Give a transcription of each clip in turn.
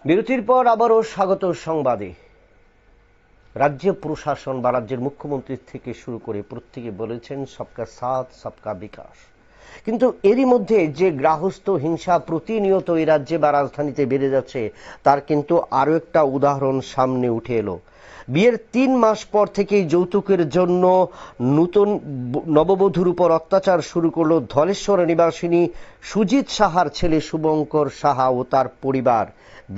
বিরতির পর আবারও স্বাগত সংবাদে। রাজ্য প্রশাসন বা রাজ্যের মুখ্যমন্ত্রী থেকে শুরু করে প্রত্যেকে বলেছেন সবকা সাথ সবকা বিকাশ, কিন্তু এরই মধ্যে যে গৃহস্থ হিংসা প্রতিনিয়ত এই রাজ্যে বা রাজধানীতে বেড়ে যাচ্ছে তার কিন্তু আরো একটা উদাহরণ সামনে উঠে এলো। বিয়ের ৩ মাস পর থেকেই যৌতুকের জন্য নতুন নববধূর উপর অত্যাচার শুরু করলো ধলেশ্বর নিবাসিনী সুজিত সাহার ছেলে শুভঙ্কর সাহা ও তার পরিবার।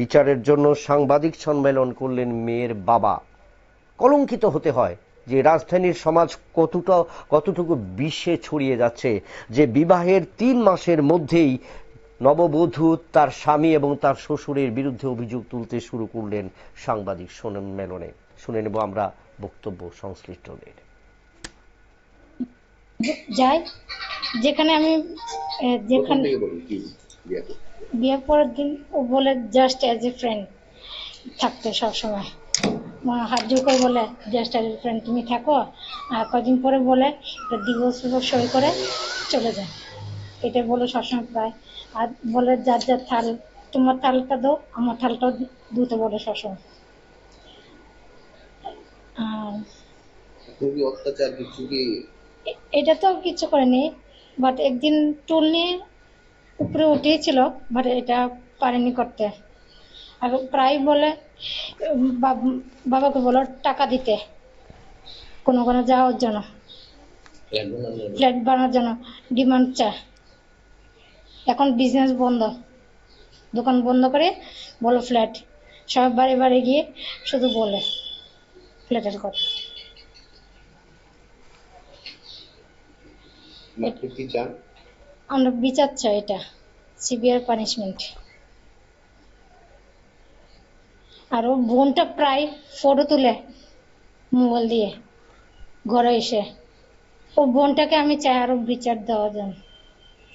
বিচারের জন্য সাংবাদিক সম্মেলন করলেন মেয়ের বাবা। কলঙ্কিত হতে হয় যে রাজধানীর সমাজ কতটুকু বিষে ছড়িয়ে যাচ্ছে, যে বিবাহের ৩ মাসের মধ্যেই নববধূ তার স্বামী এবং তার শ্বশুরের বিরুদ্ধে অভিযোগ তুলতে শুরু করলেন সাংবাদিক সম্মেলনে। শুনে নেব আমরা বক্তব্য সংশ্লিষ্টদের। যাই যেখানে আমি বিয়ের পরের দিন ও বলে জাস্ট অ্যাজ এ ফ্রেন্ড থাকতে সবসময় হাত জোর করে বলে জাস্ট অ্যাজ এ ফ্রেন্ড তুমি থাকো, আর কদিন পরে বলে ডিভোর্স সই করে চলে যায়। এটা বলে সবসময় প্রায়, আর বলে যার যার থাল, তোমার থালটা দাও আমার থালটাও ধুতে বলে সবসময়। এটা তো কিছু করেনি, বাট একদিন টুল নিয়ে উপরে উঠিয়েছিল, বাট এটা পারেনি করতে। আর প্রায় বলে বাবাকে বলো টাকা দিতে কোনো যাওয়ার জন্য, ফ্ল্যাট বানানোর জন্য ডিমান্ড চায়। এখন বিজনেস বন্ধ, দোকান বন্ধ করে বলো ফ্ল্যাট, সব বাড়ি বাড়ি গিয়ে শুধু বলে ফ্ল্যাটের কথা। আমরা বিচার চাই, এটা সিভিয়ার পানিশমেন্ট। আর ও বোনটা প্রায় ফটো তুলে মোবাইল দিয়ে ঘরে এসে, ও বোনটাকে আমি চাই আরো বিচার দেওয়ার জন্য,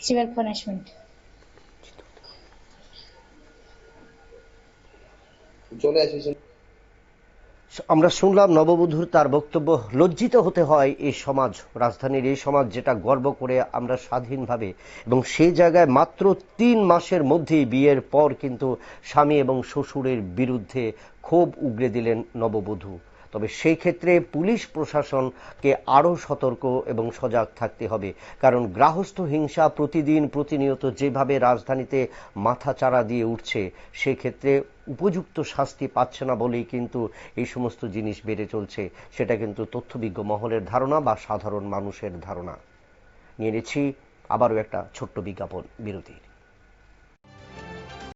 সিভিয়ার পানিশমেন্ট। আমরা শুনলাম নববধূর তার বক্তব্য। লজ্জিত হতে হয় এই সমাজ, রাজধানীর এই সমাজ যেটা গর্ব করে আমরা স্বাধীনভাবে, এবং সেই জায়গায় মাত্র ৩ মাসের মধ্যেই বিয়ের পর কিন্তু স্বামী এবং শ্বশুরের বিরুদ্ধে ক্ষোভ উগরে দিলেন নববধূ। তবে সেই ক্ষেত্রে পুলিশ প্রশাসনকে আরও সতর্ক এবং সজাগ থাকতে হবে, কারণ গৃহস্থ হিংসা প্রতিদিন প্রতিনিয়ত যেভাবে রাজধানীতে মাথাচাড়া দিয়ে উঠছে, সেক্ষেত্রে উপযুক্ত শাস্তি পাচ্ছে না বলেই কিন্তু এই সমস্ত জিনিস বেড়ে চলছে। সেটা কিন্তু তথ্যবিজ্ঞ মহলের ধারণা বা সাধারণ মানুষের ধারণা। নিয়ে নিচ্ছি আবারও একটা ছোট্ট বিজ্ঞাপন বিরতির।